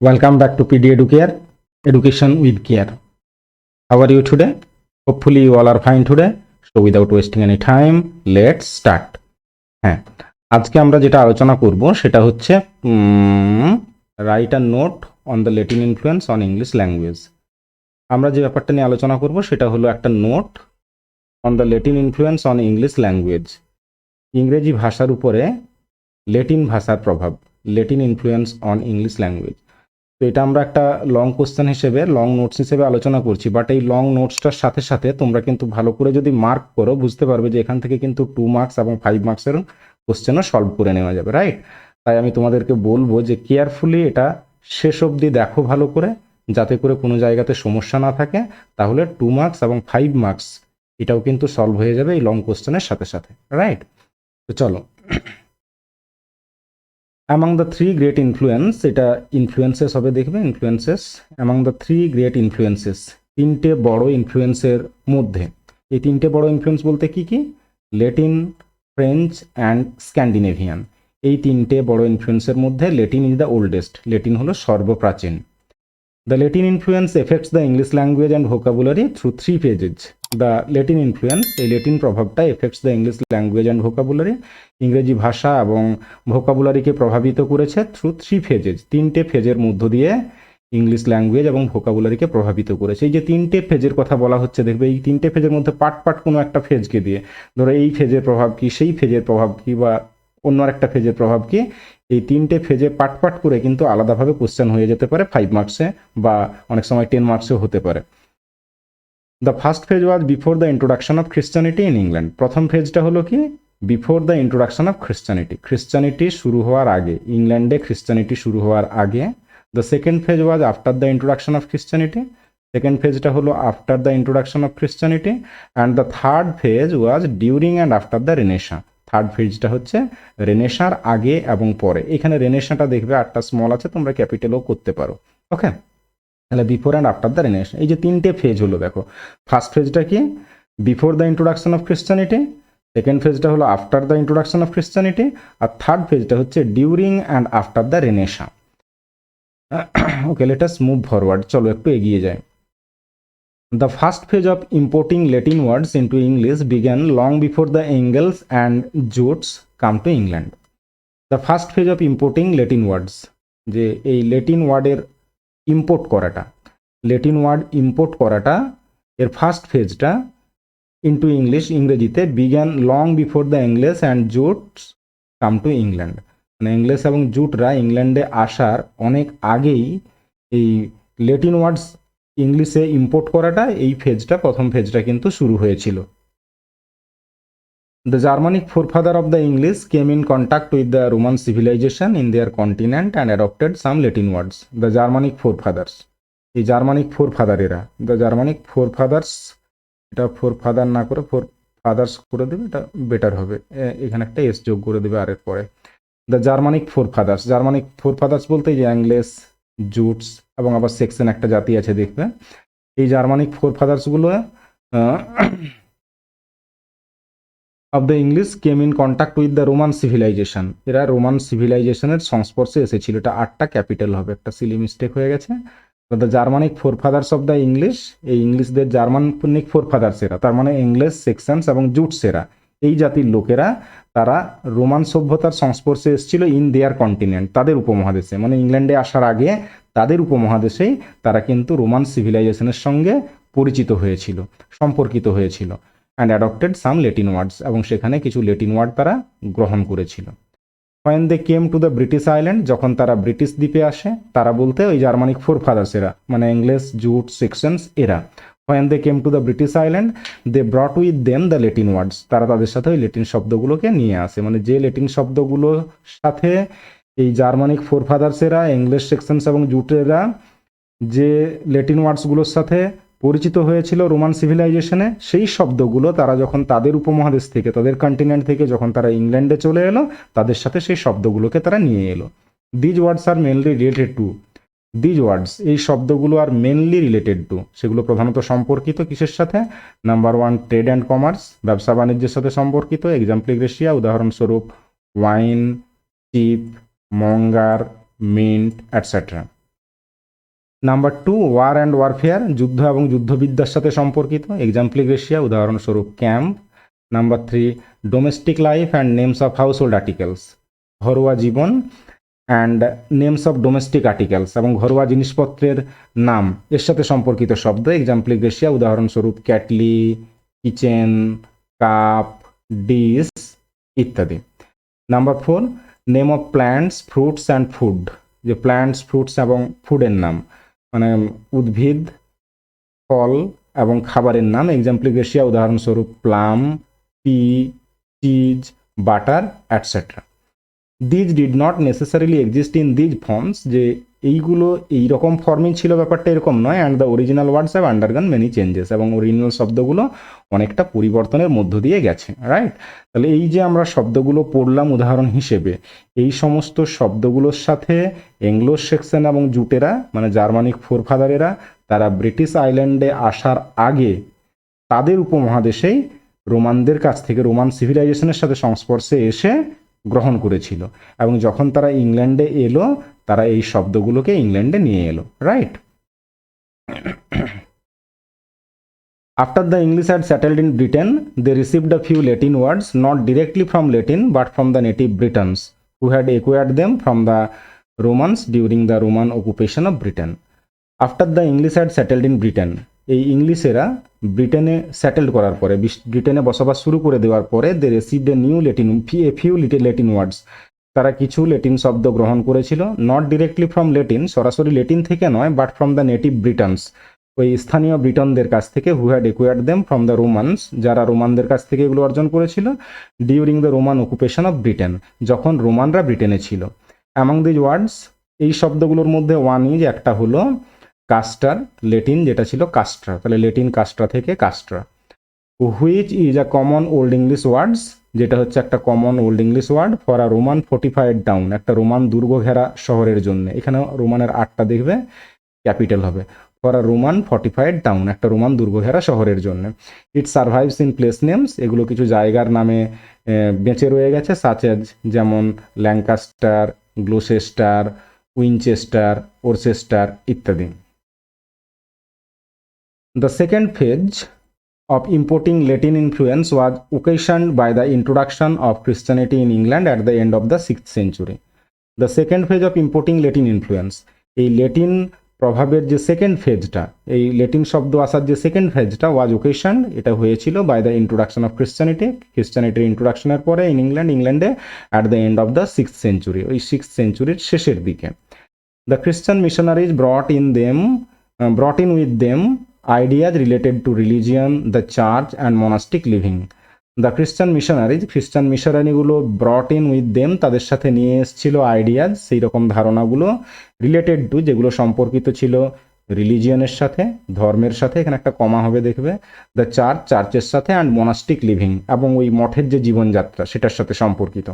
Welcome back to PD EDUCARE, Education with Care. How are you today? Hopefully you all are fine today. So without wasting any time, let's start. হ্যাঁ, আজকে আমরা যেটা আলোচনা করব সেটা হচ্ছে write a note on the Latin influence on English language. আমরা যে ব্যাপারটা নিয়ে আলোচনা করব সেটা হলো একটা note on the Latin influence on English language. ইংরেজি ভাষার উপরে ল্যাটিন ভাষার প্রভাব, Latin influence on English language. তো এটা আমরা একটা লং কোশ্চেন হিসেবে, লং নোটস হিসেবে আলোচনা করছি, বাট এই লং নোটসটার সাথে সাথে তোমরা কিন্তু ভালো করে যদি মার্ক করো বুঝতে পারবে যে এখান থেকে কিন্তু 2 মার্কস এবং 5 মার্কসের কোশ্চেনও সলভ করে নেওয়া যাবে, রাইট? তাই আমি তোমাদেরকে বলবো যে কেয়ারফুলি এটা শেষ অবধি দেখো ভালো করে, যাতে করে কোনো জায়গাতে সমস্যা না থাকে, তাহলে 2 মার্কস এবং 5 মার্কস এটাও কিন্তু সলভ হয়ে যাবে এই লং কোশ্চেনের সাথে সাথে, রাইট? তো চলো, among the three great influence, এটা ইনফ্লুয়েন্সেস হবে, দেখবে influences, among the three great influences, তিনটে বড় ইনফ্লুয়েন্সের মধ্যে, এই তিনটে বড় ইনফ্লুয়েন্স বলতে কি কি? Latin, French and Scandinavian. এই তিনটে বড় ইনফ্লুয়েন্সের মধ্যে Latin is the oldest, Latin হলো সর্বপ্রাচীন। The Latin influence affects the English language and vocabulary through 3 phases. The Latin influence, এই ল্যাটিন প্রভাবটা affects the English language and vocabulary, ইংরেজি ভাষা এবং ভোকাবুলারিকে প্রভাবিত করেছে through 3 phases, তিনটে ফেজের মধ্য দিয়ে ইংলিশ ল্যাঙ্গুয়েজ এবং ভোকাবুলারিকে প্রভাবিত করেছে। এই যে তিনটে ফেজের কথা বলা হচ্ছে, দেখবে এই তিনটে ফেজের মধ্যে পার্ট কোনো একটা ফেজকে দিয়ে, ধরো এই ফেজের প্রভাব কি, সেই ফেজের প্রভাব কি, বা অন্য একটা ফেজের প্রভাব কি, এই তিনটে ফেজে পার্ট করে কিন্তু আলাদাভাবে কোশ্চেন হয়ে যেতে পারে 5 মার্কসে, বা অনেক সময় 10 মার্কসেও হতে পারে। The first phase was before the introduction of Christianity in England. প্রথম ফেজটা হলো কি? Before the introduction of Christianity, Christianity শুরু হওয়ার আগে, ইংল্যান্ডে খ্রিস্টানিটি শুরু হওয়ার আগে। The second phase was after the introduction of Christianity, second ফেজটা হলো after the introduction of Christianity. And the third phase was during and after the Renaissance. থার্ড ফেজটা হচ্ছে রেনেসার আগে এবং পরে। এখানে রেনেসাটা দেখবে 8টা স্মল আছে, তোমরা ক্যাপিটালও করতে পারো, ওকে? তাহলে before and after the Renaissance, এই যে তিনটে ফেজ হলো, দেখো ফার্স্ট ফেজটা কি? Before the introduction of Christianity, second ফেজটা হলো after the introduction of Christianity, আর থার্ড ফেজটা হচ্ছে during and after the Renaissance. Okay, let us move forward, চলো একটু এগিয়ে যাই। The first phase of importing Latin words into English began long before the Engels and Jutes come to England. The first phase of importing Latin words, যে এই Latin ওয়ার্ডের import করাটা, Latin word import করাটা, এর first ফেজটা into English, ইংরেজিতে, began long before the English and Jutes come to England. মানে English এবং জুটরা ইংল্যান্ডে আসার অনেক আগেই এই ল্যাটিন ওয়ার্ডস ইংলিশে ইম্পোর্ট করাটা, এই ফেজটা, প্রথম ফেজটা কিন্তু শুরু হয়েছিল। The Germanic forefather of the English came in contact with the Roman civilization in their continent and adopted some Latin words. The Germanic forefathers, এই জার্মানিক ফোরফাদারেরা, দ্য জার্মানিক ফোরফাদার্স, এটা ফোরফাদার না করে ফোরফাদার্স করে দেবে, এটা বেটার হবে, এখানে একটা এস যোগ করে দেবে আর এর পরে। দ্য জার্মানিক ফোরফাদার্স, জার্মানিক ফোরফাদার্স বলতে যে অ্যাংলেস, জুটস এবং আবার সেকশন একটা জাতি আছে, দেখবে এই জার্মানিক ফোরফাদার্সগুলো of the English came in contact with the Roman civilisation, এরা রোমান সিভিলাইজেশনের সংস্পর্শে এসেছিল। এটা 8টা ক্যাপিটাল হবে, একটা সিলি মিস্টেক হয়ে গেছে। The Germanic forefathers of the English, এই ইংলিশদের জার্মানিক ফোরফাদার্স এরা, তার মানে ইংলিশ, সেকশনস এবং জুটস এরা, এই জাতির লোকেরা, তারা রোমান সভ্যতার সংস্পর্শে এসেছিল ইন দেয়ার কন্টিনেন্ট, তাদের উপমহাদেশে, মানে ইংল্যান্ডে আসার আগে তাদের উপমহাদেশেই তারা কিন্তু রোমান সিভিলাইজেশনের সঙ্গে পরিচিত হয়েছিল, সম্পর্কিত হয়েছিল। অ্যান্ড অ্যাডপ্টেড সাম ল্যাটিন ওয়ার্ডস, এবং সেখানে কিছু ল্যাটিন ওয়ার্ড তারা গ্রহণ করেছিল। when they came to the British island, যখন তারা ব্রিটিশ দ্বীপে আসে, তারা বলতে ওই জার্মানিক ফোরফাদার্স এরা, মানে ইংলিশ, জুট, সেকশনস এরা। when they came to the British island, they brought with them the Latin words, তারা তাদের সাথে ওই ল্যাটিন শব্দগুলোকে নিয়ে আসে, মানে যে ল্যাটিন শব্দগুলোর সাথে এই জার্মানিক ফোরফাদার্স এরা, ইংলিশ, সেকশনস এবং জুটেরা যে ল্যাটিন ওয়ার্ডসগুলোর সাথে পরিচিত হয়েছিল রোমান সিভিলাইজেশনে, সেই শব্দগুলো তারা যখন তাদের উপমহাদেশ থেকে, তাদের কন্টিনেন্ট থেকে যখন তারা ইংল্যান্ডে চলে এলো, তাদের সাথে সেই শব্দগুলোকে তারা নিয়ে এলো। These words are mainly related to, these words, এই শব্দগুলো আর মেনলি রিলেটেড টু, সেগুলো প্রধানত সম্পর্কিত কিসের সাথে? নাম্বার 1, ট্রেড অ্যান্ড কমার্স, ব্যবসা বাণিজ্যের সাথে সম্পর্কিত। এক্সাম্পলিগ্রেশিয়া, উদাহরণস্বরূপ wine, chip, monger, mint, etcetera. Number 2 war and warfare, যুদ্ধ এবং যুদ্ধবিদ্যার সাথে সম্পর্কিত, এক্সাম্পল গ্রেসিয়া, উদাহরণস্বরূপ camp. Number 3 domestic life and names of household articles, ঘরোয়া জীবন and names of domestic articles, এবং ঘরোয়া জিনিসপত্রের নাম এর সাথে সম্পর্কিত শব্দ, এক্সাম্পল গ্রেসিয়া, উদাহরণস্বরূপ ক্যাটলি, কিচেন, কাপ, ডিশ ইত্যাদি। Number 4 name of plants, fruits and food, যে প্ল্যান্টস, ফ্রুটস এবং ফুডের নাম, মানে উদ্ভিদ, ফল এবং খাবারের নাম, এক্সাম্পল গ্রেসিয়া, উদাহরণস্বরূপ plum, P, cheese, butter etcetera. These did not necessarily exist in these forms, যে এইগুলো এইরকম ফর্মেই ছিল ব্যাপারটা এরকম নয়, and the original words have আন্ডারগন many changes, এবং অরিজিনাল শব্দগুলো অনেকটা পরিবর্তনের মধ্য দিয়ে গেছে, রাইট। তাহলে এই যে আমরা শব্দগুলো পড়লাম উদাহরণ হিসেবে, এই সমস্ত শব্দগুলোর সাথে এংলো সেকশন এবং জুটেরা মানে জার্মানিক ফোরফাদারেরা তারা ব্রিটিশ আইল্যান্ডে আসার আগে তাদের উপমহাদেশেই রোমানদের কাছ থেকে, রোমান সিভিলাইজেশনের সাথে সংস্পর্শে এসে গ্রহণ করেছিল, এবং যখন তারা ইংল্যান্ডে এলো তারা এই শব্দগুলোকে ইংল্যান্ডে নিয়ে এলো, right. After the English had settled in Britain, they received a few Latin words, not directly from Latin but from the native Britons, who had acquired them from the Romans during the Roman occupation of Britain. After the English had settled in Britain, এই ইংলিশেরা ব্রিটেনে settle করার পরে, ব্রিটেনে বসবাস শুরু করে দেওয়ার পরে, they received a new Latin, few Latin words, তারা কিছু লেটিন শব্দ গ্রহণ করেছিল, নট ডিরেক্টলি ফ্রম লেটিন, সরাসরি লেটিন থেকে নয়, but from the native Britons, ওই স্থানীয় ব্রিটনদের কাছ থেকে, who had acquired them from the Romans, যারা রোমানদের কাছ থেকে এগুলো অর্জন করেছিল, during the Roman occupation of Britain, যখন রোমানরা ব্রিটেনে ছিল। অ্যামং দিজ ওয়ার্ডস, এই শব্দগুলোর মধ্যে ওয়ান ইজ, একটা হলো কাস্টার, লেটিন যেটা ছিল কাস্ট্রা, তাহলে লেটিন কাস্ট্রা থেকে castra. Which is a common Old English words, যেটা হচ্ছে একটা common Old English word for a Roman fortified town, একটা রোমান দুর্গ ঘেরা শহরের জন্য, এখানে রোমানের আটটা দেখবে ক্যাপিটাল হবে, for a Roman fortified town, একটা রোমান দুর্গ ঘেরা শহরের জন্য। ইট সার্ভাইভস ইন প্লেস নেমস, এগুলো কিছু জায়গার নামে বেঁচে রয়ে গেছে, সাচ এজ, যেমন ল্যাঙ্কাস্টার, গ্লোসেস্টার, উইনচেস্টার, ওরচেস্টার ইত্যাদি। The second phase of importing Latin influence was occasioned by the introduction of Christianity in England at the end of the 6th century. The second phase of importing Latin influence, এই Latin প্রভাবের যে second ফেজটা, এই Latin শব্দ আসার যে second ফেজটা, ওয়াজ ওকেশনড, এটা হয়েছিল by the introduction of ক্রিশ্চানিটি, খ্রিস্টানিটির ইন্ট্রোডাকশনের পরে ইন ইংল্যান্ডে at the end of the 6th century, ওই 6th centuryর শেষের দিকে। দ্য খ্রিস্টান missionaries brought in with them ideas related to religion, the church and monastic living. The Christian missionaries, খ্রিস্টান মিশনারিগুলো brought in with them, তাদের সাথে নিয়ে এসেছিল আইডিয়াজ, সেই রকম ধারণাগুলো, রিলেটেড টু, যেগুলো সম্পর্কিত ছিল রিলিজিয়নের সাথে, ধর্মের সাথে, এখানে একটা কমা হবে দেখবে, দ্য চার্চ, চার্চের সাথে, অ্যান্ড মনাস্টিক লিভিং, এবং ওই মঠের যে জীবনযাত্রা সেটার সাথে সম্পর্কিত।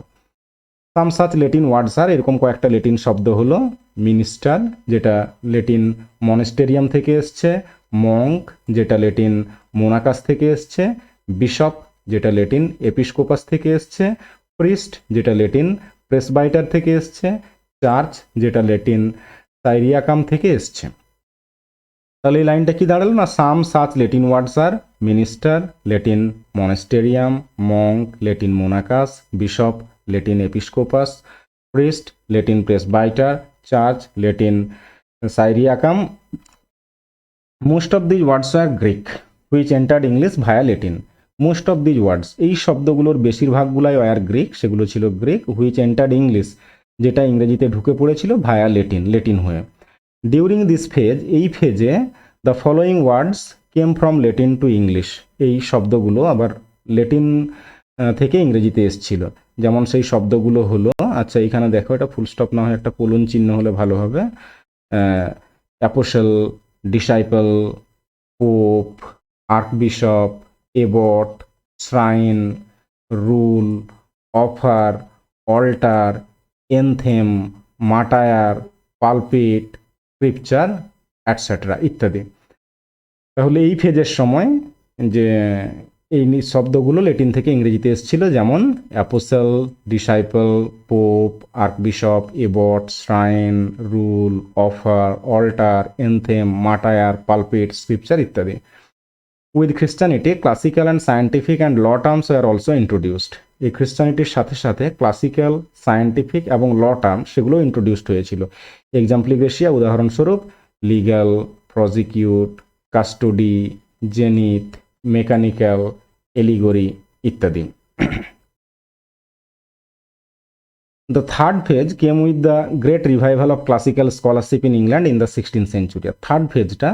সাম সাচ লেটিন ওয়ার্ডস আর, এরকম কয়েকটা লেটিন শব্দ হলো মিনিস্টার, যেটা লেটিন মনেস্টেরিয়াম থেকে এসছে, মঙ্ক, যেটা লেটিন মোনাকাস থেকে এসছে, বিশপ, যেটা লেটিন এপিস্কোপাস থেকে এসছে, প্রিস্ট, যেটা লেটিন প্রেসবাইটার থেকে এসছে, চার্চ, যেটা লেটিন সাইরিয়াকাম থেকে এসছে। তাহলে এই লাইনটা কি দাঁড়ালো না, some such Latin words are minister, Latin monasterium, monk, Latin monachus, bishop, Latin episcopus, priest, Latin presbyter, church, Latin cyriacum. Most of these words are Greek which entered English via Latin. Most of these words, এই শব্দগুলোর বেশিরভাগগুলাই আর Greek, সেগুলো ছিল Greek, which entered English, যেটা ইংরেজিতে ঢুকে পড়েছিল via Latin, Latin হয়ে। During this phase, এই ফেজে the following words came from Latin to English, এই শব্দগুলো আবার লেটিন থেকে ইংরেজিতে এসেছিল। যেমন সেই শব্দগুলো হলো, আচ্ছা এখানে দেখো, এটা ফুল স্টপ না হয় একটা কোলন চিহ্ন হলে ভালো হবে, apostle, disciple, pope, archbishop, abbot, shrine, rule, offer, altar, anthem, martyr, pulpit, scripture etcetera ইত্যাদি। তাহলে এই ফেজের সময় যে এই শব্দগুলো ল্যাটিন থেকে ইংরেজিতে এসেছিল, যেমন apostle, disciple, pope, archbishop, abbot, shrine, rule, offer, altar, anthem, martyr, pulpit, scripture ইত্যাদি। With Christianity classical and scientific and law terms were also introduced. এই খ্রিস্টানিটির সাথে সাথে ক্লাসিক্যাল, সায়েন্টিফিক এবং ল টার্ম সেগুলো ইন্ট্রোডিউসড হয়েছিল। এক্সাম্পলিফিকেশিয়া, উদাহরণস্বরূপ লিগ্যাল, প্রজিকিউট, কাস্টোডি, জেনিথ, মেকানিক্যাল, এলিগরি ইত্যাদি। The third phase came with the great revival of classical scholarship in England in the 16th century. Third phase-টা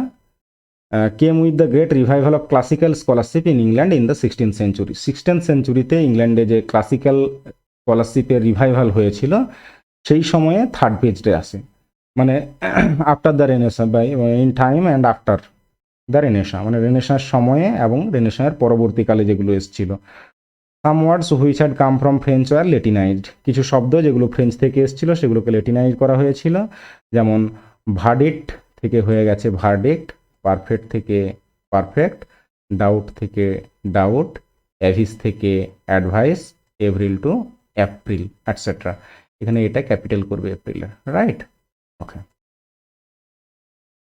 came with the great revival of classical scholarship in England in the 16th century. 16th centuryতে ইংল্যান্ডে যে classical স্কলারশিপের revival হয়েছিল সেই সময়ে third পেজটা আসে, মানে after the Renaissance বা in time and after the Renaissance, মানে রেনেসাঁর সময়ে এবং রেনেসাঁর পরবর্তীকালে যেগুলো এসেছিল। Some words which had come from French were Latinized. কিছু শব্দ যেগুলো ফ্রেঞ্চ থেকে এসেছিল সেগুলোকে লেটিনাইজ করা হয়েছিল, যেমন ভার্ডিক্ট থেকে হয়ে গেছে ভার্ডিক্ট, পারফেক্ট থেকে পারফেক্ট, ডাউট থেকে ডাউট, অ্যাভিস থেকে advice, April to April etcetera. এখানে এটা ক্যাপিটাল করবে এপ্রিলের, right? Okay.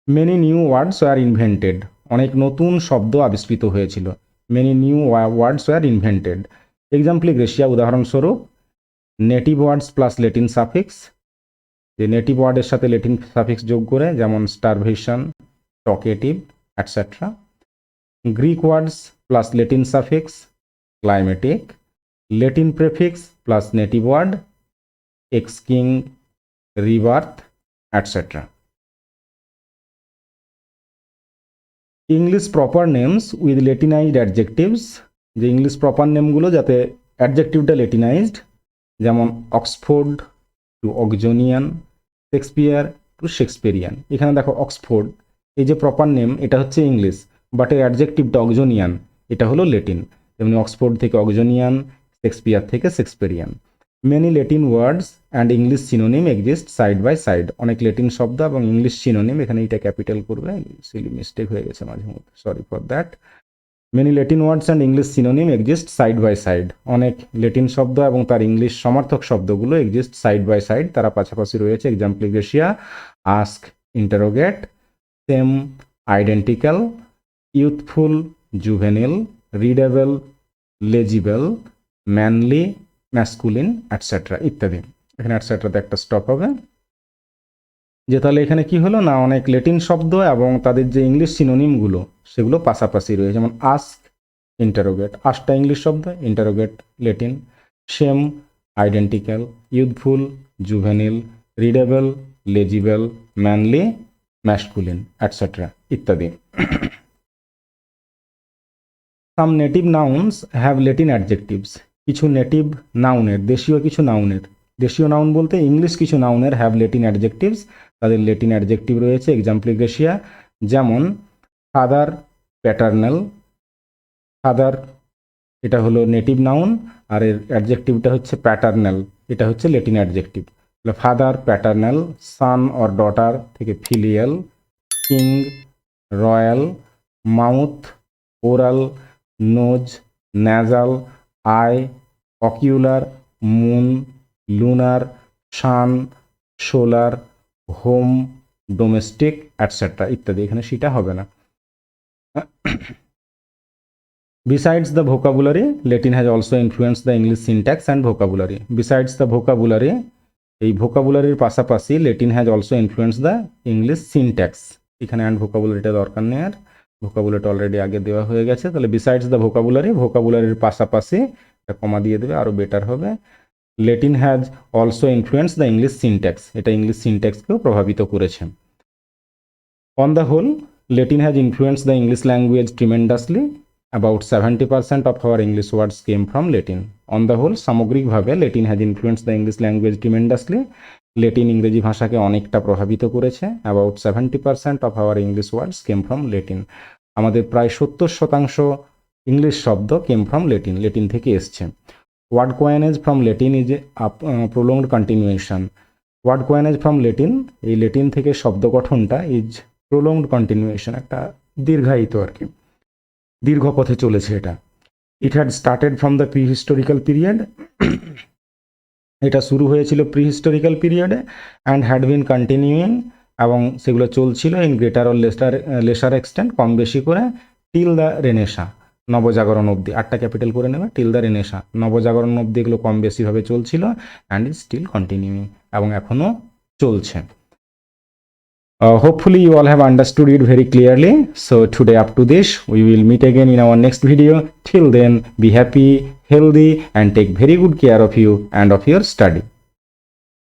Many new words were invented. অনেক নতুন শব্দ আবিষ্কৃত হয়েছিল। Many new words were invented. Exemplification, উদাহরণস্বরূপ native words plus Latin suffix, যে নেটিভ ওয়ার্ডের সাথে লেটিন সাফিক্স যোগ করে, যেমন starvation, talkative etcetera. Greek words plus Latin suffix, climatic. Latin prefix plus native word, x king, rebirth etcetera. English proper names with Latinized adjectives, যে English proper নেমগুলো যাতে অ্যাডজেক্টিভটা লেটিনাইজড, যেমন Oxford to Oxonian, Shakespeare to Shakespearean. এখানে দেখো Oxford, এই যে proper name এটা হচ্ছে ইংলিশ, বাট এর অ্যাডজেক্টিভটা অক্সোনিয়ান, এটা হলো লেটিন। তেমনি অক্সফোর্ড থেকে অক্সোনিয়ান, শেক্সপিয়ার থেকে Shakespearian. Many Latin words and English synonym exist side by side. অনেক লেটিন শব্দ এবং ইংলিশ সিনোনিম, এখানে এটা ক্যাপিটাল করবে, সিলি মিস্টেক হয়ে গেছে মাঝে মধ্যে, sorry for that. Many Latin words and English synonym exist side by side. অনেক লেটিন শব্দ এবং তার ইংলিশ সমার্থক শব্দগুলো এক্সিস্ট সাইড বাই সাইড, তারা পাশাপাশি রয়েছে। Exemplification, ask, interrogate, same, identical, youthful, juvenile, readable, legible, manly, masculine etcetera ইত্যাদি। এখানে অ্যাটসেট্রাতে একটা স্টপ হবে, যে তাহলে এখানে কি হলো না, অনেক লেটিন শব্দ এবং তাদের যে ইংলিশ সিনোনিমগুলো সেগুলো পাশাপাশি রয়েছে। যেমন আস্ক, ইন্টারোগেট, আস্কটা ইংলিশ শব্দ, interrogate Latin. Same, identical, youthful, juvenile, readable, legible, manly, masculine etcetera ইত্যাদি। Some native nouns have Latin adjectives. কিছু নেটিভ নাউনের, দেশীয় কিছু নাউনের, দেশীয় নাউন বলতে ইংলিশ কিছু নাউনের হ্যাভ লেটিন অ্যাডজেক্টিভস, তাদের লেটিন অ্যাডজেক্টিভ রয়েছে। এক্সাম্পলিফিকেশন, যেমন ফাদার, প্যাটার্নাল। ফাদার এটা হলো নেটিভ নাউন, আর এর অ্যাডজেক্টিভটা হচ্ছে প্যাটার্নাল, এটা হচ্ছে Latin adjective. Father, paternal. Son or daughter থেকে filial, king, royal, mouth, oral, nose, nasal, eye, ocular, moon, lunar, sun, solar, home, domestic etcetera ইত্যাদি। এখানে সেটা হবে না। Besides the vocabulary, Latin has also influenced the English syntax and vocabulary. Besides the vocabulary, এই ভোকাবুলারির পাশাপাশি Latin has also influence the English syntax. এখানে and ভোকাবুলারিটা দরকার নেই, আর ভোকাবুলারিটা অলরেডি আগে দেওয়া হয়ে গেছে। তাহলে বিসাইডস দ্য ভোকাবুলারি, ভোকাবুলারির পাশাপাশি এটা কমা দিয়ে দেবে, আরও বেটার হবে। Latin has also influence the English syntax, এটা ইংলিশ সিনট্যাক্সকেও প্রভাবিত করেছে। On the whole, Latin has influence the English language tremendously. About 70% of our English words came from Latin. On the whole, সামগ্রিকভাবে Latin has influence the English language tremendously. Latin ইংরেজি ভাষাকে অনেকটা প্রভাবিত করেছে। About 70% of our English words came from Latin. আমাদের প্রায় 70% English শব্দ came from Latin, Latin থেকে এসছে। Word coinage from Latin is a prolonged continuation. Word coinage from Latin, এই লেটিন থেকে শব্দ গঠনটা ইজ prolonged continuation, একটা দীর্ঘায়িত আর কি, দীর্ঘ পথে চলেছে এটা। It had started from the pre historical period, এটা শুরু হয়েছিল প্রি হিস্টোরিক্যাল পিরিয়ডে, অ্যান্ড হ্যাড বিন কন্টিনিউইং, এবং সেগুলো চলছিল in greater or lesser extent, কম বেশি করে, টিল দ্য রেনেসা, নবজাগরণ অবধি, 8টা ক্যাপিটাল করে নেবে, টিল দ্য রেনেসা, নবজাগরণ অবধি এগুলো কম বেশিভাবে চলছিল, অ্যান্ড ইজ স্টিল কন্টিনিউইং, এবং এখনও চলছে। Hopefully you all have understood it very clearly. So today up to this, we will meet again in our next video. Till then, be happy, healthy, and take very good care of you and of your study.